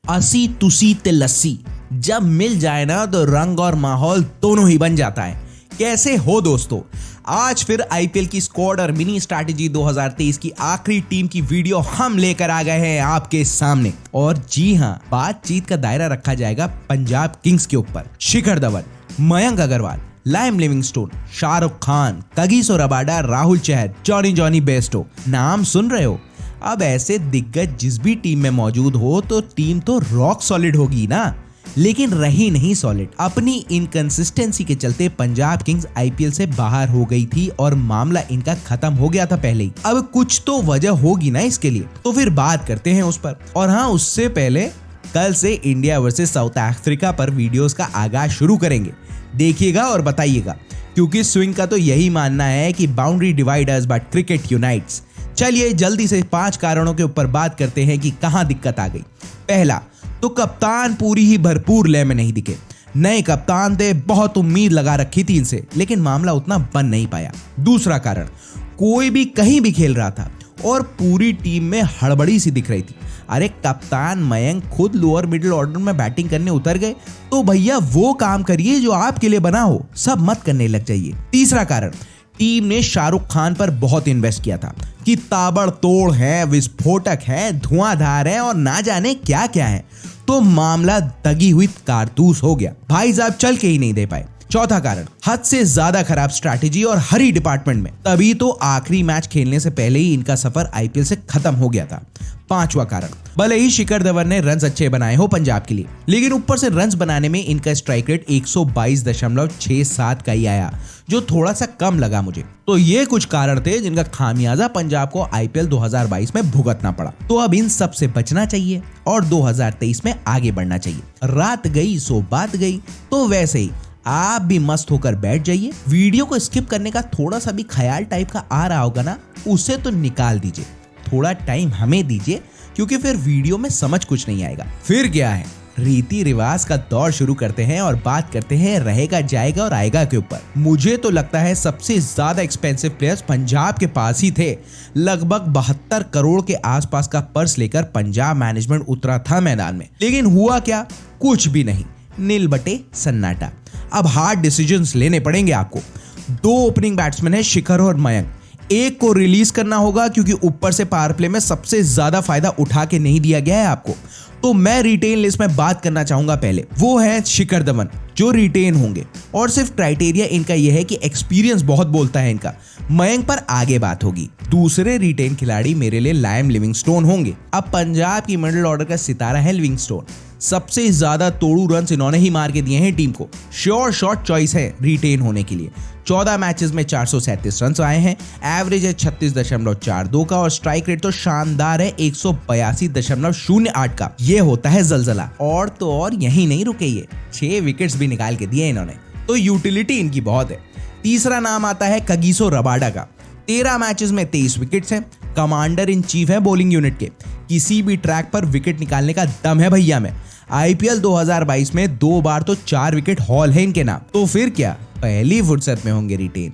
असी तुसी ते लस्सी जब मिल जाए ना तो रंग और माहौल दोनों ही बन जाता है। कैसे हो दोस्तों, आज फिर आईपीएल की स्क्वाड और मिनी स्ट्रैटेजी 2023 की आखिरी टीम की वीडियो हम लेकर आ गए हैं आपके सामने। और जी हां, बातचीत का दायरा रखा जाएगा पंजाब किंग्स के ऊपर। Shikhar Dhawan, Mayank Agarwal, Liam Livingstone, Shahrukh Khan, Kagiso Rabada, Rahul Chahar, Jonny Bairstow, नाम सुन रहे हो। अब ऐसे दिग्गज जिस भी टीम में मौजूद हो तो टीम तो रॉक सॉलिड होगी ना, लेकिन रही नहीं सॉलिड। अपनी इनकंसिस्टेंसी के चलते पंजाब किंग्स आईपीएल से बाहर हो गई थी और मामला इनका खत्म हो गया था पहले ही। अब कुछ तो वजह होगी ना इसके लिए, तो फिर बात करते हैं उस पर। और हाँ, उससे पहले कल से इंडिया वर्सेस साउथ अफ्रीका पर वीडियोस का आगाज शुरू करेंगे। देखिएगा और बताइएगा, क्योंकि स्विंग का तो यही मानना है कि boundary dividers but cricket unites. चलिए जल्दी से 5 कारणों के ऊपर बात करते हैं कि कहां दिक्कत आ गई। पहला तो कप्तान पूरी ही भरपूर लय में नहीं दिखे। नए कप्तान थे, बहुत उम्मीद लगा रखी थी इनसे, लेकिन मामला उतना बन नहीं पाया। दूसरा कारण, कोई भी कहीं भी खेल रहा था और पूरी टीम में हड़बड़ी सी दिख रही थी। अरे कप्तान मयंक खुद लोअर मिडिल ऑर्डर में बैटिंग करने उतर गए तो भैया वो काम करिए जो आपके लिए बना हो, सब मत करने लग जाइए। तीसरा कारण, टीम ने शाहरुख खान पर बहुत इन्वेस्ट किया था कि ताबड़तोड़ है, विस्फोटक है, धुआंधार है और ना जाने क्या क्या है, तो मामला दगी हुई कारतूस हो गया। भाई साहब चल के ही नहीं दे पाए। चौथा कारण, हद से ज्यादा खराब स्ट्रैटेजी और हर ही डिपार्टमेंट में, तभी तो आखिरी मैच खेलने से पहले ही इनका सफर आईपीएल से खत्म हो गया था। पांचवा कारण, भले ही शिखर धवन ने रन्स अच्छे बनाए हो पंजाब के लिए, लेकिन ऊपर से रन्स बनाने में इनका स्ट्राइक रेट 122.67 का ही आया, जो थोड़ा सा कम लगा मुझे। तो ये कुछ कारण थे जिनका खामियाजा पंजाब को आईपीएल 2022 में भुगतना पड़ा। तो अब इन सब से बचना चाहिए और 2023 में आगे बढ़ना चाहिए। रात गई सो बात गई, तो वैसे ही आप भी मस्त होकर बैठ जाइए। वीडियो को स्किप करने का थोड़ा सा भी ख्याल टाइप का आ रहा होगा ना, उसे तो निकाल दीजिए। थोड़ा टाइम हमें दीजिए, क्योंकि फिर वीडियो में समझ कुछ नहीं आएगा। फिर क्या है, रीति रिवाज का दौर शुरू करते हैं और बात करते हैं रहेगा जाएगा और आएगा के ऊपर। मुझे तो लगता है सबसे ज्यादा एक्सपेंसिव प्लेयर्स पंजाब के पास ही थे। लगभग 72 करोड़ के आसपास का पर्स लेकर पंजाब मैनेजमेंट उतरा था मैदान में, लेकिन हुआ क्या, कुछ भी नहीं, नील बटे सन्नाटा। अब हार्ड डिसीजंस लेने पड़ेंगे आपको। 2 ओपनिंग बैट्समैन है, शिखर और मयंक। एक को रिलीज करना होगा क्योंकि ऊपर से पावर प्ले में सबसे ज्यादा फायदा उठा के नहीं दिया गया है आपको। तो मैं रिटेन लिस्ट में बात करना चाहूंगा। पहले वो है शिखर धवन, जो रिटेन होंगे, और सिर्फ क्राइटेरिया इनका यह है कि एक्सपीरियंस बहुत बोलता है इनका। मयंक पर आगे बात होगी। दूसरे रिटेन खिलाड़ी मेरे लिए लाइम लिविंगस्टोन होंगे। अब पंजाब की मिडिल ऑर्डर का सितारा है लिविंगस्टोन। सबसे ज्यादा तोड़ू रन इन्होंने ही मार के दिए हैं टीम को। श्योर शॉट चॉइस है रिटेन होने के लिए। 14 मैचेस में 437 रन आए हैं, एवरेज है 36.42 का और स्ट्राइक रेट तो शानदार है 182.08 का। ये होता है जलजला। और तो और यही नहीं रुके, ये 6 विकेट्स भी निकाल के दिए इन्होंने, तो यूटिलिटी इनकी बहुत है। तीसरा नाम आता है कगिसो रबाडा का। 13 मैचेस में 23 विकेट्स हैं। कमांडर इन चीफ है बॉलिंग यूनिट के। किसी भी ट्रैक पर विकेट निकालने का दम है भैया में। आईपीएल 2022 में 2 बार तो 4 विकेट हॉल है इनके नाम। तो फिर क्या, पहली फुर्सत में होंगे रिटेन।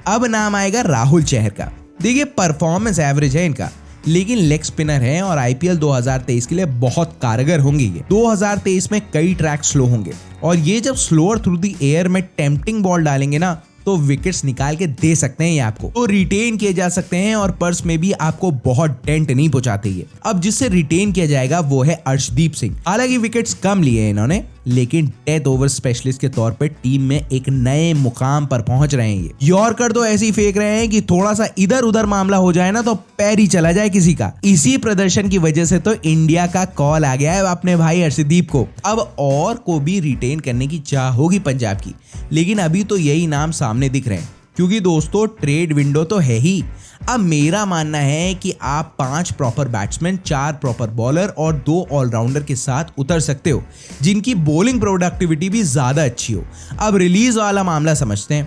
अब नाम आएगा राहुल चहर का। देखिए परफॉर्मेंस एवरेज है इनका, लेकिन लेग स्पिनर है और आईपीएल 2023 के लिए बहुत कारगर होंगे ये। 2023 में कई ट्रैक स्लो होंगे और ये जब स्लोअर थ्रू द एयर में टेम्पटिंग बॉल डालेंगे ना, तो विकेट्स निकाल के दे सकते हैं ये आपको। तो रिटेन किए जा सकते हैं और पर्स में भी आपको बहुत डेंट नहीं पहुंचाते ये। अब जिससे रिटेन किया जाएगा वो है अर्शदीप सिंह। हालांकि विकेट्स कम लिए इन्होंने, लेकिन डेथ ओवर स्पेशलिस्ट के तौर पे टीम में एक नए मुकाम पर पहुंच रहे हैं ये। यॉर्कर तो ऐसे ही फेंक रहे हैं कि थोड़ा सा इधर उधर मामला हो जाए ना तो पैर ही चला जाए किसी का। इसी प्रदर्शन की वजह से तो इंडिया का कॉल आ गया है अपने भाई अर्शदीप को। अब और को भी रिटेन करने की चाह होगी पंजाब की, लेकिन अभी तो यही नाम सामने दिख रहे हैं, क्योंकि दोस्तों ट्रेड विंडो तो है ही। अब मेरा मानना है कि आप 5 प्रॉपर बैट्समैन, 4 प्रॉपर बॉलर और 2 ऑलराउंडर के साथ उतर सकते हो, जिनकी बॉलिंग प्रोडक्टिविटी भी ज्यादा अच्छी हो। अब रिलीज वाला मामला समझते हैं।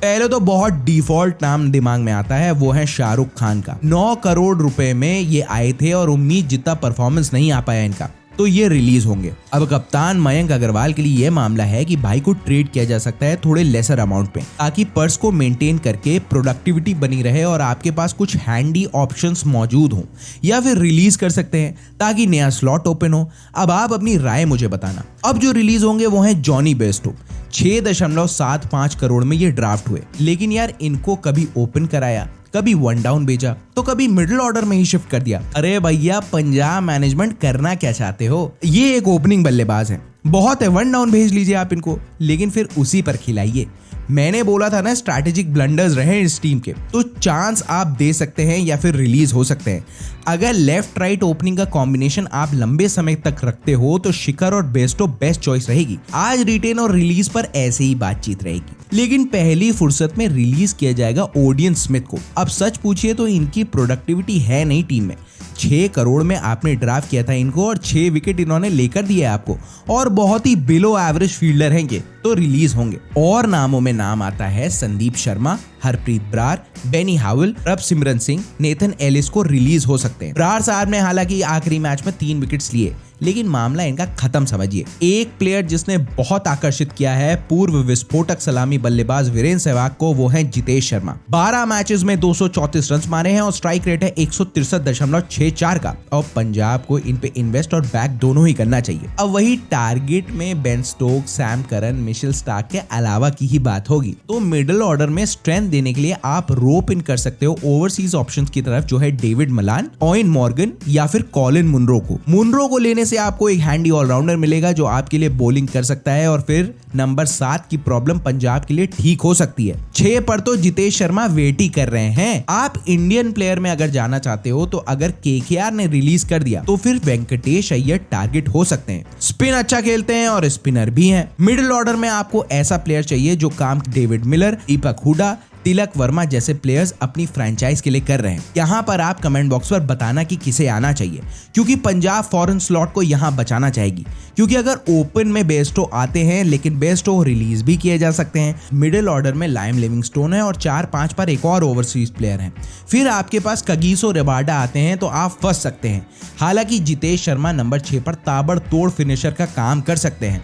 पहले तो बहुत डिफॉल्ट नाम दिमाग में आता है, वो है शाहरुख खान का। 9 करोड़ रुपए में ये आए थे और उम्मीद जितना परफॉर्मेंस नहीं आ पाया इनका। तो ये रिलीज होंगे। अब कप्तान मयंक अग्रवाल के लिए यह मामला है कि भाई को ट्रेड किया जा सकता है थोड़े लेसर अमाउंट पे, ताकि पर्स को मेंटेन करके प्रोडक्टिविटी बनी रहे और आपके पास कुछ हैंडी ऑप्शंस मौजूद हों, या फिर रिलीज कर सकते हैं ताकि नया स्लॉट ओपन हो। अब आप अपनी राय मुझे बताना। अब जो रिलीज होंगे वो है जॉनी बेयरस्टो। 6.75 करोड़ में ये ड्राफ्ट हुए, लेकिन यार इनको कभी ओपन कराया, कभी वन डाउन भेजा, तो कभी मिडिल ऑर्डर में ही शिफ्ट कर दिया। अरे भैया पंजाब मैनेजमेंट करना क्या चाहते हो? ये एक ओपनिंग बल्लेबाज है, बहुत है, वन डाउन भेज लीजिए आप इनको, लेकिन फिर उसी पर खिलाइए। मैंने बोला था ना स्ट्रैटेजिक ब्लंडर्स रहे इस टीम के, तो चांस आप दे सकते हैं या फिर रिलीज हो सकते हैं। अगर लेफ्ट राइट ओपनिंग का कॉम्बिनेशन आप लंबे समय तक रखते हो तो शिखर और बेयरस्टो बेस्ट चॉइस रहेगी। आज रिटेन और रिलीज पर ऐसे ही बातचीत रहेगी, लेकिन पहली फुर्सत में रिलीज किया जाएगा ओडियन स्मिथ को। अब सच पूछिए तो इनकी प्रोडक्टिविटी है नहीं टीम में। 6 करोड़ में आपने ड्राफ्ट किया था इनको और 6 विकेट इन्होंने लेकर दिए आपको, और बहुत ही बिलो एवरेज फील्डर हैं ये, तो रिलीज होंगे। और नामों में नाम आता है Sandeep Sharma, Harpreet Brar, Benny Howell, Prabhsimran Singh, Nathan Ellis को रिलीज हो सकते हैं। ब्रार साहब ने हालांकि आखिरी मैच में 3 विकेट्स लिए, लेकिन मामला इनका खत्म समझिए। एक प्लेयर जिसने बहुत आकर्षित किया है पूर्व विस्फोटक सलामी बल्लेबाज वीरेंद्र सहवाग को, वो है जितेश शर्मा। 12 मैचेस में 234 रन मारे हैं और स्ट्राइक रेट है 163.64 का। और पंजाब को इन पे इन्वेस्ट और बैक दोनों ही करना चाहिए। अब वही टारगेट में Ben Stokes, Sam Curran, Mitchell Starc के अलावा की ही बात होगी, तो मिडिल ऑर्डर में स्ट्रेंथ देने के लिए आप रोप इन कर सकते हो ओवरसीज ऑप्शंस की तरफ, जो है डेविड मलान, ओवेन मॉर्गन या फिर कॉलिन मुनरो को। मुनरो को लेने से आपको एक हैंडी ऑलराउंडर मिलेगा जो आपके लिए बॉलिंग कर सकता है, और फिर नंबर 7 की प्रॉब्लम पंजाब के लिए ठीक हो सकती है। 6 पर तो जितेश शर्मा वेट ही कर रहे हैं। आप इंडियन प्लेयर में अगर जाना चाहते हो तो अगर केकेआर ने रिलीज कर दिया तो फिर वेंकटेश अय्यर टारगेट हो सकते हैं। स्पिन अच्छा खेलते हैं और स्पिनर भी हैं। मिडिल ऑर्डर में आपको ऐसा प्लेयर चाहिए जो काम डेविड मिलर, दीपक हुडा, तिलक वर्मा जैसे प्लेयर्स अपनी फ्रेंचाइज के लिए कर रहे हैं। यहाँ पर आप कमेंट बॉक्स पर बताना कि किसे आना चाहिए, क्योंकि पंजाब फॉरेन स्लॉट को यहाँ बचाना चाहेगी। क्योंकि अगर ओपन में बेयरस्टो आते हैं, लेकिन बेयरस्टो रिलीज भी किए जा सकते हैं। मिडिल ऑर्डर में लाइम लिविंगस्टोन है और 4-5 पर एक और ओवरसीज प्लेयर है। फिर आपके पास कगिसो रबाडा आते हैं तो आप फंस सकते हैं। हालांकि जितेश शर्मा नंबर 6 पर ताबड़तोड़ फिनिशर का काम कर सकते हैं।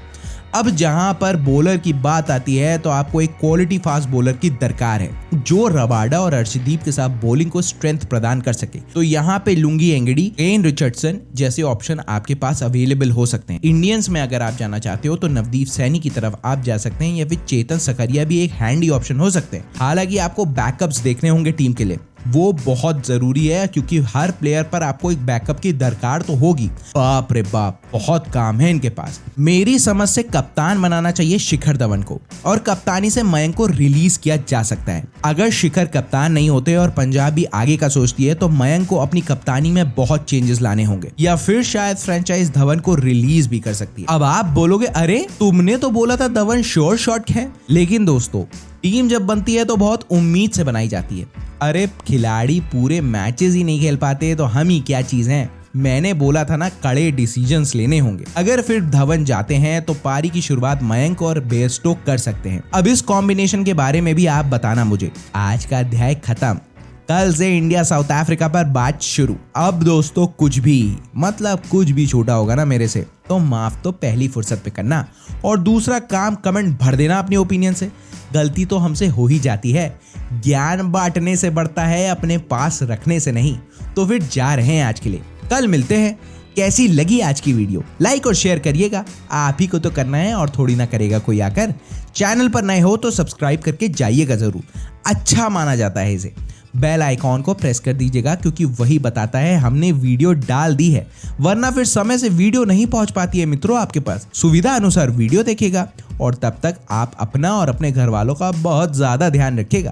अब जहां पर बॉलर की बात आती है तो आपको एक क्वालिटी फास्ट बॉलर की दरकार है, जो रबाडा और अर्शदीप के साथ बॉलिंग को स्ट्रेंथ प्रदान कर सके। तो यहाँ पे लुंगी एंगडी, केन रिचर्डसन जैसे ऑप्शन आपके पास अवेलेबल हो सकते हैं। इंडियंस में अगर आप जाना चाहते हो तो नवदीप सैनी की तरफ आप जा सकते हैं, या फिर चेतन सकरिया भी एक हैंडी ऑप्शन हो सकते हैं। हालांकि आपको बैकअप्स देखने होंगे टीम के लिए, वो बहुत जरूरी है, क्योंकि हर प्लेयर पर आपको एक बैकअप की दरकार तो होगी। बाप रे बाप, बहुत काम है इनके पास। मेरी समझ से कप्तान बनाना चाहिए शिखर धवन को, और कप्तानी से मयंक को रिलीज किया जा सकता है। अगर शिखर कप्तान नहीं होते और पंजाब भी आगे का सोचती है तो मयंक को अपनी कप्तानी में बहुत चेंजेस लाने होंगे, या फिर शायद फ्रेंचाइज धवन को रिलीज भी कर सकती है। अब आप बोलोगे अरे तुमने तो बोला था धवन श्योर शॉट है, लेकिन दोस्तों टीम जब बनती है तो बहुत उम्मीद से बनाई जाती है। अरे खिलाड़ी पूरे मैचेस ही नहीं खेल पाते तो हम ही क्या चीज हैं। मैंने बोला था ना, कड़े डिसीजंस लेने होंगे। अगर फिर धवन जाते हैं तो पारी की शुरुआत मयंक और बेयरस्टो कर सकते हैं। अब इस कॉम्बिनेशन के बारे में भी आप बताना मुझे। आज का अध्याय खत्म, कल से इंडिया साउथ अफ्रीका पर बात शुरू। अब दोस्तों कुछ भी, मतलब कुछ भी छूटा होगा ना मेरे से तो माफ तो पहली फुर्सत पे करना, और दूसरा काम कमेंट भर देना अपनी ओपिनियन से। गलती तो हमसे हो ही जाती है, ज्ञान बांटने से बढ़ता है, अपने पास रखने से नहीं। तो फिर जा रहे हैं आज के लिए, कल मिलते हैं। कैसी लगी आज की वीडियो लाइक और शेयर करिएगा, आप ही को तो करना है और थोड़ी ना करेगा कोई आकर। चैनल पर नए हो तो सब्सक्राइब करके जाइएगा जरूर, अच्छा माना जाता है इसे। बेल आइकॉन को प्रेस कर दीजिएगा, क्योंकि वही बताता है हमने वीडियो डाल दी है, वरना फिर समय से वीडियो नहीं पहुंच पाती है मित्रों आपके पास। सुविधा अनुसार वीडियो देखिएगा, और तब तक आप अपना और अपने घर वालों का बहुत ज्यादा ध्यान रखिएगा।